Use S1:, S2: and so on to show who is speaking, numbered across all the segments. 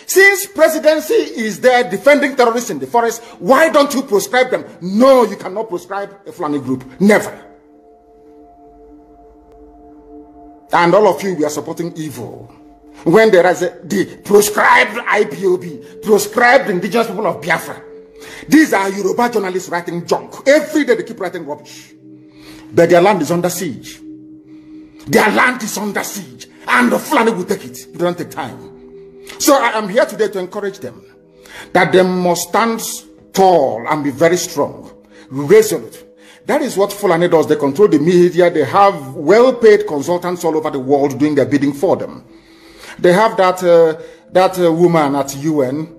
S1: Since presidency is there defending terrorists in the forest, why don't you proscribe them? No, you cannot proscribe a Fulani group. Never. And all of you, we are supporting evil. When there is the proscribed IPOB, proscribed indigenous people of Biafra. These are Yoruba journalists writing junk. Every day they keep writing rubbish. But their land is under siege. Their land is under siege. And the Fulani will take it. It don't take time. So I am here today to encourage them that they must stand tall and be very strong, resolute. That is what Fulani does. They control the media. They have well-paid consultants all over the world doing their bidding for them. They have that woman at UN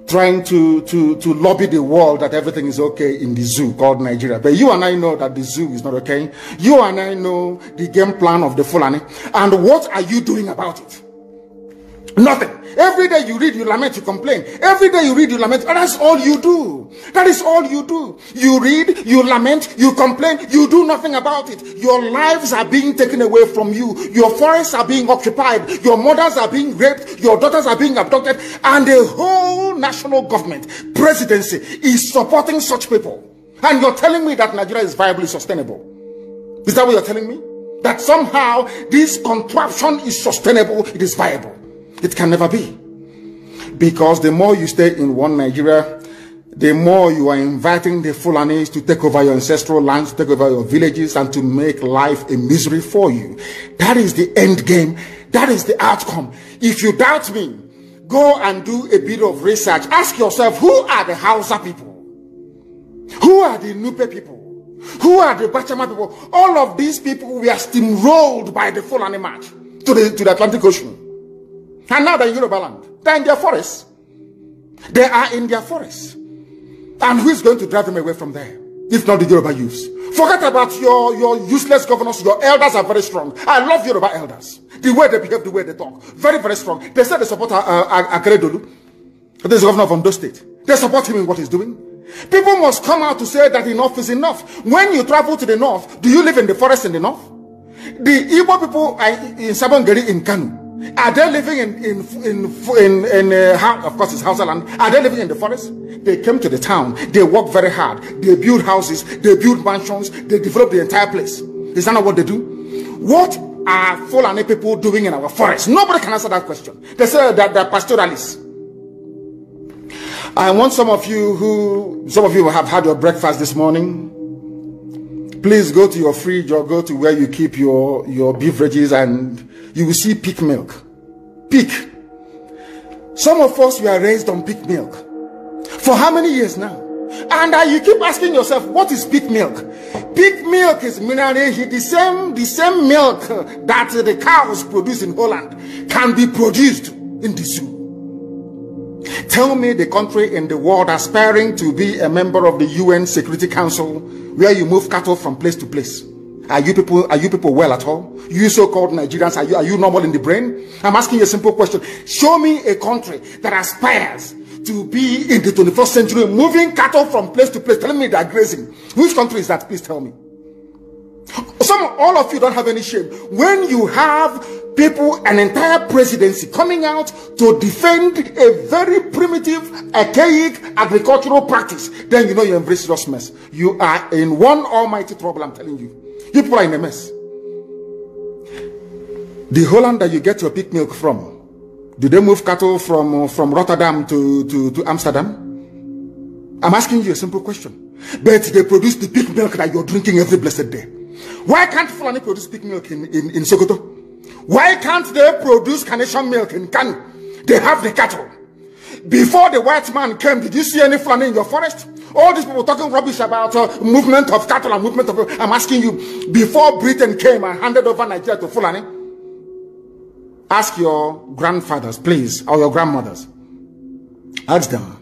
S1: trying to lobby the world that everything is okay in the zoo called Nigeria. But you and I know that the zoo is not okay. You and I know the game plan of the Fulani. And what are you doing about it? Nothing. Every day you read, you lament, you complain. Every day you read, you lament. And that's all you do. That is all you do. You read, you lament, you complain. You do nothing about it. Your lives are being taken away from you. Your forests are being occupied. Your mothers are being raped. Your daughters are being abducted. And the whole national government, presidency, is supporting such people. And you're telling me that Nigeria is viably sustainable. Is that what you're telling me? That somehow this contraption is sustainable, it is viable. It can never be. Because the more you stay in one Nigeria, the more you are inviting the Fulanis to take over your ancestral lands, to take over your villages, and to make life a misery for you. That is the end game. That is the outcome. If you doubt me, go and do a bit of research. Ask yourself, who are the Hausa people? Who are the Nupe people? Who are the Bachama people? All of these people were steamrolled by the Fulani march to the Atlantic Ocean. And now they're in Yoruba land. They're in their forests. They are in their forests. And who is going to drive them away from there? If not the Yoruba youths. Forget about your useless governors. Your elders are very strong. I love Yoruba elders. The way they behave, the way they talk. Very, very strong. They say they support Akeredolu. This is the governor of Ondo State. They support him in what he's doing. People must come out to say that enough is enough. When you travel to the north, do you live in the forest in the north? The Igbo people are in Sabongeri in Kanu. Are they living of course it's Hausa land? Are they living in the forest? They came to the town. They work very hard. They build houses. They build mansions. They develop the entire place. Is that not what they do? What are Fulani people doing in our forest? Nobody can answer that question. They say that they're pastoralists. I want some of you who have had your breakfast this morning. Please go to your fridge or go to where you keep your beverages and you will see pig milk. Pig. Some of us were raised on pig milk. For how many years now? And you keep asking yourself, what is pig milk? Pig milk is mineral. The same milk that the cows produce in Holland can be produced in the zoo. Tell me the country in the world aspiring to be a member of the UN Security Council where you move cattle from place to place. Are you people well at all? You so-called Nigerians, are you normal in the brain? I'm asking you a simple question. Show me a country that aspires to be in the 21st century, moving cattle from place to place, telling me they're grazing. Which country is that? Please tell me. All of you don't have any shame. When you have people, an entire presidency coming out to defend a very primitive, archaic agricultural practice, then you know you embrace serious mess. You are in one almighty trouble, I'm telling you. You people are in a mess. The Holland that you get your pig milk from, do they move cattle from Rotterdam to Amsterdam? I'm asking you a simple question. But they produce the pig milk that you're drinking every blessed day. Why can't Fulani produce pig milk in Sokoto? Why can't they produce carnation milk in Kanu? They have the cattle. Before the white man came, did you see any Fulani in your forest? All these people talking rubbish about movement of cattle and movement of... I'm asking you, before Britain came and handed over Nigeria to Fulani, ask your grandfathers, please, or your grandmothers. Ask them.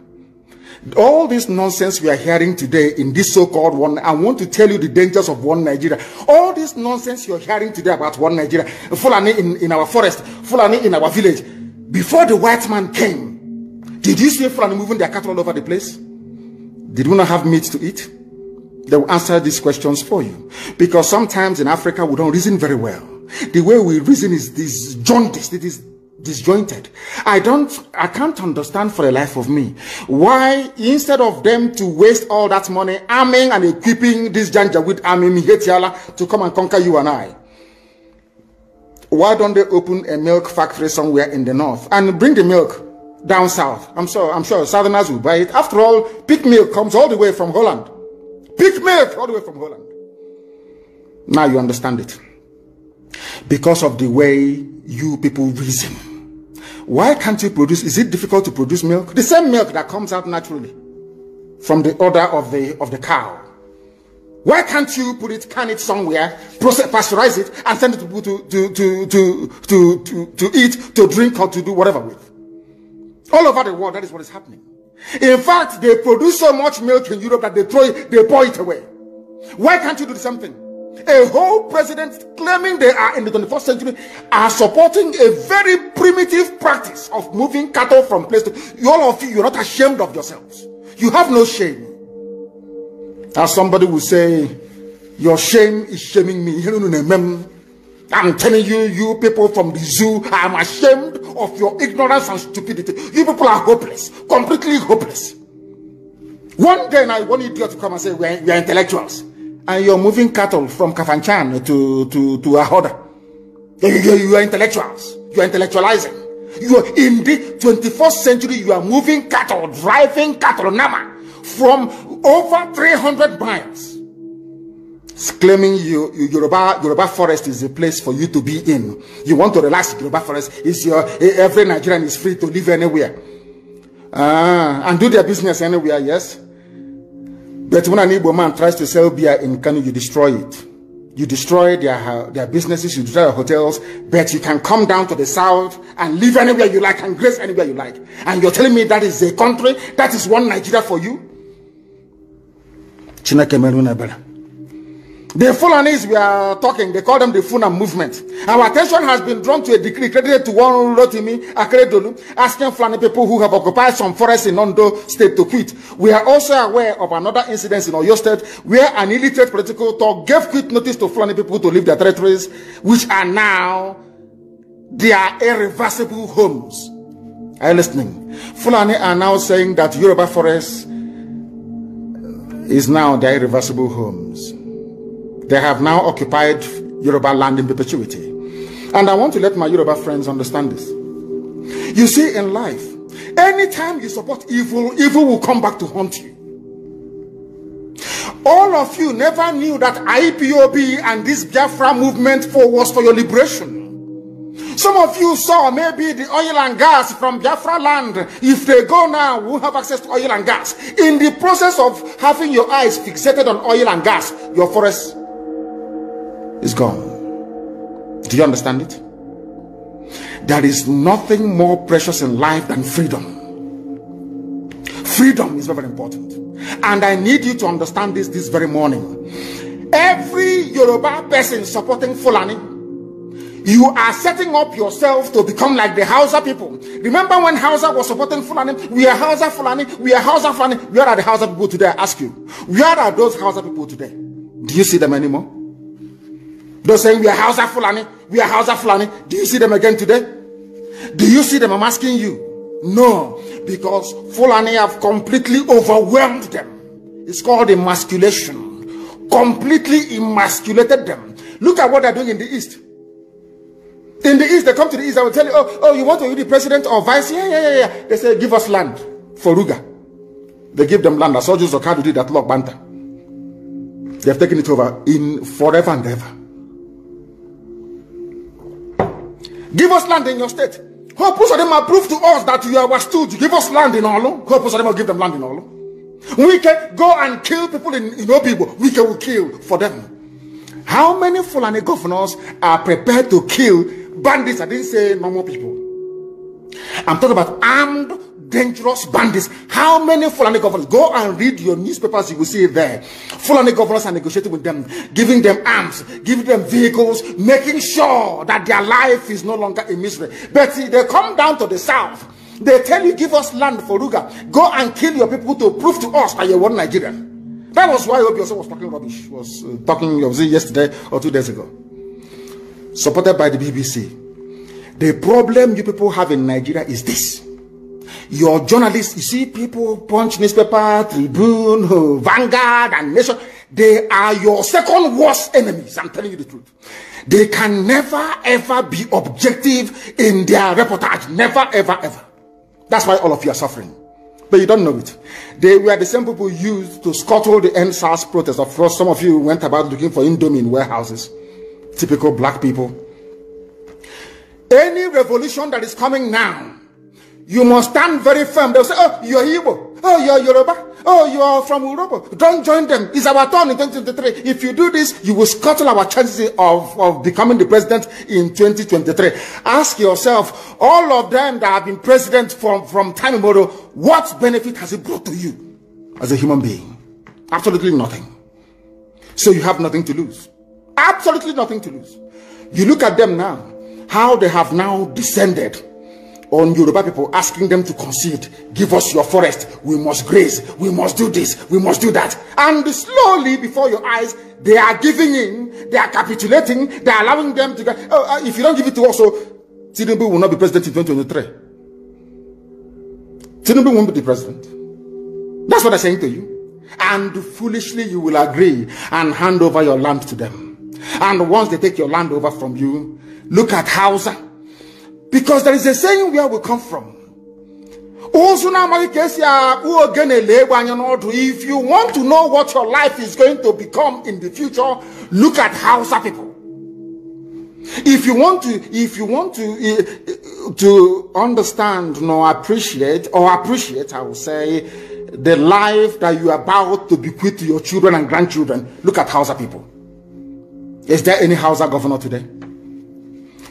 S1: All this nonsense we are hearing today in this so-called one, I want to tell you the dangers of one Nigeria. All this nonsense you're hearing today about one Nigeria, Fulani in our forest, Fulani in our village. Before the white man came, did you see Fulani moving their cattle all over the place? Did we not have meat to eat? They will answer these questions for you. Because sometimes in Africa we don't reason very well. The way we reason is this jaundice, it is disjointed. I can't understand for the life of me why, instead of them to waste all that money arming and equipping this Janjaweed army Mihetiala to come and conquer you and I, why don't they open a milk factory somewhere in the north and bring the milk down south? I'm sure Southerners will buy it. After all, pig milk comes all the way from Holland. Pig milk all the way from Holland. Now you understand it. Because of the way you people reason. Why can't you produce? Is it difficult to produce milk? The same milk that comes out naturally from the udder of the cow. Why can't you can it somewhere, pasteurize it, and send it to people to eat, to drink, or to do whatever with? All over the world, that is what is happening. In fact, they produce so much milk in Europe that they pour it away. Why can't you do the same thing? A whole president claiming they are in the 21st century are supporting a very primitive practice of moving cattle from place to... All of you, you're not ashamed of yourselves. You have no shame. As somebody will say, your shame is shaming me. I'm telling you, you people from the zoo, I'm ashamed of your ignorance and stupidity. You people are hopeless, completely hopeless. One day I want idiot to come and say, we are intellectuals. And you're moving cattle from Kafanchan to Ahoda. You are intellectuals. You are intellectualizing. You are in the 21st century, you are moving cattle, driving cattle, Nama, from over 300 miles. It's claiming Yoruba forest is a place for you to be in. You want to relax, Yoruba forest is every Nigerian is free to live anywhere. And do their business anywhere, yes. But when an Igbo man tries to sell beer in Kanu, you destroy it. You destroy their businesses, you destroy their hotels, but you can come down to the south and live anywhere you like and grace anywhere you like. And you're telling me that is a country, that is one Nigeria for you? The Fulanis we are talking, they call them the Funa movement. Our attention has been drawn to a decree credited to one Rotimi Akredolu, asking Fulani people who have occupied some forests in Ondo State to quit. We are also aware of another incident in Oyo State where an illiterate political talk gave quit notice to Fulani people to leave their territories, which are now their irreversible homes. Are you listening? Fulani are now saying that Yoruba forest is now their irreversible homes. They have now occupied Yoruba land in perpetuity. And I want to let my Yoruba friends understand this. You see, in life, anytime you support evil, evil will come back to haunt you. All of you never knew that IPOB and this Biafra movement was for your liberation. Some of you saw maybe the oil and gas from Biafra land. If they go now, we'll have access to oil and gas. In the process of having your eyes fixated on oil and gas, your forest is gone. Do you understand it? There is nothing more precious in life than freedom. Freedom is very, very important. And I need you to understand this very morning. Every Yoruba person supporting Fulani, you are setting up yourself to become like the Hausa people. Remember when Hausa was supporting Fulani? We are Hausa Fulani, we are Hausa Fulani. Where are the Hausa people today? I ask you. Where are those Hausa people today? Do you see them anymore? Those saying we are Hausa Fulani, we are Hausa Fulani. Do you see them again today? Do you see them? I'm asking you. No, because Fulani have completely overwhelmed them. It's called emasculation. Completely emasculated them. Look at what they're doing in the East. In the East, they come to the East, I will tell you, oh, you want to be the president or vice? Yeah. They say, give us land for Ruga. They give them land. As soldiers of Kanu did that Lok Banta. They have taken it over in forever and ever. Give us land in your state. Hope of them prove to us that you are our stooge. Give us land in Olo. Hope of them will give them land in Olo. We can go and kill people in Obibo. We can kill for them. How many Fulani governors are prepared to kill bandits? I didn't say normal people. I'm talking about armed, dangerous bandits. How many Fulani governors? Go and read your newspapers, you will see it there. Fulani governors are negotiating with them, giving them arms, giving them vehicles, making sure that their life is no longer a misery. But see, they come down to the south. They tell you, give us land for Ruga. Go and kill your people to prove to us that you're one Nigerian. That was why Obioso was talking rubbish. Was it yesterday or 2 days ago. Supported by the BBC. The problem you people have in Nigeria is this. Your journalists, you see people, Punch newspaper, Tribune, Vanguard, and Nation, they are your second worst enemies. I'm telling you the truth. They can never ever be objective in their reportage. Never ever ever. That's why all of you are suffering. But you don't know it. They were the same people used to scuttle the NSAS protest. Of course, some of you went about looking for Indomie in warehouses. Typical black people. Any revolution that is coming now, you must stand very firm. They'll say, oh, you're Igbo. Oh, you're Yoruba. Oh, you are from Europe. Don't join them. It's our turn in 2023. If you do this, you will scuttle our chances of becoming the president in 2023. Ask yourself, all of them that have been president from time immemorial, what benefit has it brought to you as a human being? Absolutely nothing. So you have nothing to lose. Absolutely nothing to lose. You look at them now, how they have now descended on Yoruba people, asking them to concede, give us your forest, we must graze, we must do this, we must do that. And slowly before your eyes, they are giving in, they are capitulating, they are allowing them to go, if you don't give it to us, so Tinubu will not be president in 2023. Tinubu won't be the president. That's what I'm saying to you. And foolishly you will agree and hand over your land to them. And once they take your land over from you, look at Hausa. Because there is a saying where we come from. If you want to know what your life is going to become in the future, look at Hausa people. If you want to understand, appreciate, I will say, the life that you are about to bequeath to your children and grandchildren, look at Hausa people. Is there any Hausa governor today?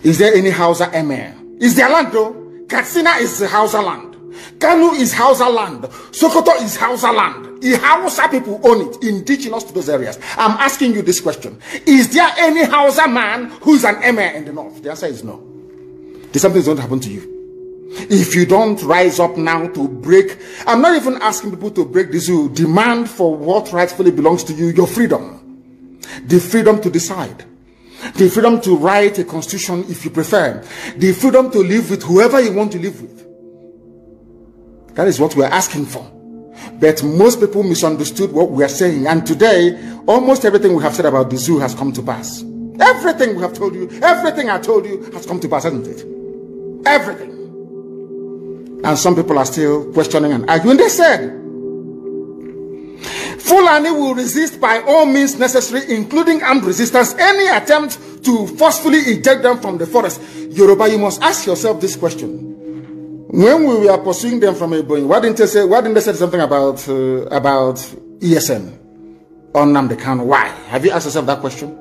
S1: Is there any Hausa emir? Is their land though? Katsina is Hausa land. Kanu is Hausa land. Sokoto is Hausa land. The Hausa people own it, indigenous to those areas. I'm asking you this question. Is there any Hausa man who's an emir in the north? The answer is no. Something's going to happen to you. If you don't rise up now to break, I'm not even asking people to break the zoo. Demand for what rightfully belongs to you, your freedom. The freedom to decide. The freedom to write a constitution if you prefer. The freedom to live with whoever you want to live with. That is what we are asking for. But most people misunderstood what we are saying. And today, almost everything we have said about the zoo has come to pass. Everything we have told you, everything I told you has come to pass, hasn't it? Everything. And some people are still questioning and arguing. They said, Fulani will resist by all means necessary, including armed resistance, any attempt to forcefully eject them from the forest. Yoruba, you must ask yourself this question. When we were pursuing them from Igboho, why didn't they say something about ESN or Nnamdi Kanu? Why? Have you asked yourself that question?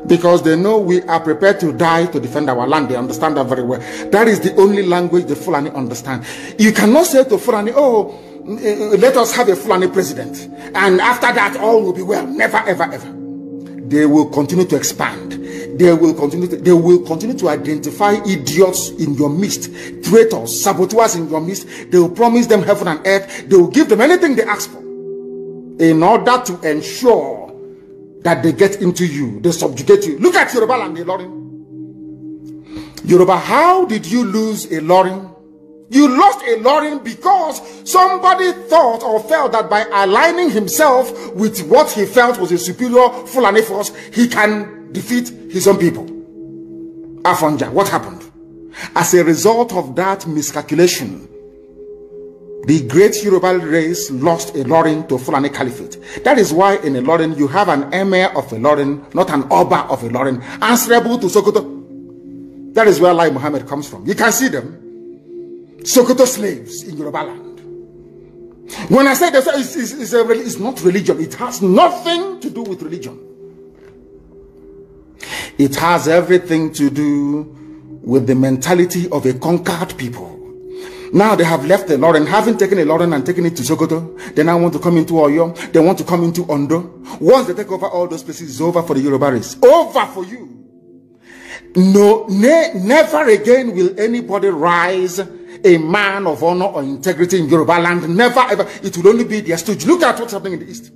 S1: Because they know we are prepared to die to defend our land. They understand that very well. That is the only language the Fulani understand. You cannot say to Fulani, oh, let us have a Fulani president, and after that all will be well. Never, ever, ever. They will continue to expand. They will continue to identify idiots in your midst, traitors, saboteurs in your midst. They will promise them heaven and earth. They will give them anything they ask for in order to ensure that they get into you, they subjugate you. Look at Yoruba and Ilorin. Yoruba, how did you lose Ilorin? You lost Ilorin because somebody thought or felt that by aligning himself with what he felt was a superior Fulani force, he can defeat his own people. Afonja, what happened? As a result of that miscalculation, the great Yoruba race lost Ilorin to Fulani Caliphate. That is why in Ilorin you have an emir of Ilorin, not an Oba of Ilorin, answerable to Sokoto. That is where Lai Muhammad comes from. You can see them. Sokoto slaves in Yoruba land. When I say that, it's not religion. It has nothing to do with religion. It has everything to do with the mentality of a conquered people. Now they have left Ilorin, having taken Ilorin and taken it to Sokoto. They now want to come into Oyo. They want to come into Ondo. Once they take over all those places, it's over for the Yoruba race. Over for you. No, never again will anybody rise a man of honor or integrity in Yoruba land. Never ever. It will only be their stooge. Look at what's happening in the East.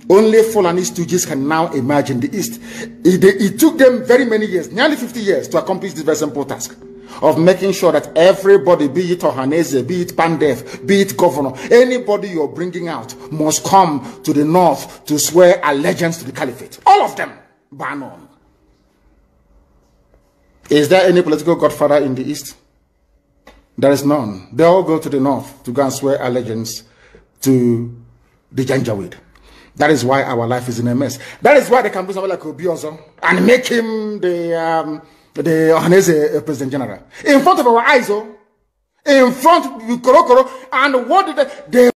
S1: Only Fulani stooges can now emerge in the East. It took them very many years, nearly 50 years, to accomplish this very simple task of making sure that everybody, be it Ohaneze, be it Pandef, be it governor, anybody you're bringing out must come to the north to swear allegiance to the caliphate. All of them, bar none. Is there any political godfather in the East? There is none. They all go to the north to go and swear allegiance to the Janjaweed. That is why our life is in a mess. That is why they can bring somebody like Obiozo and make him the Ohaneze President General. In front of our eyes, in front of Korokoro, and what did they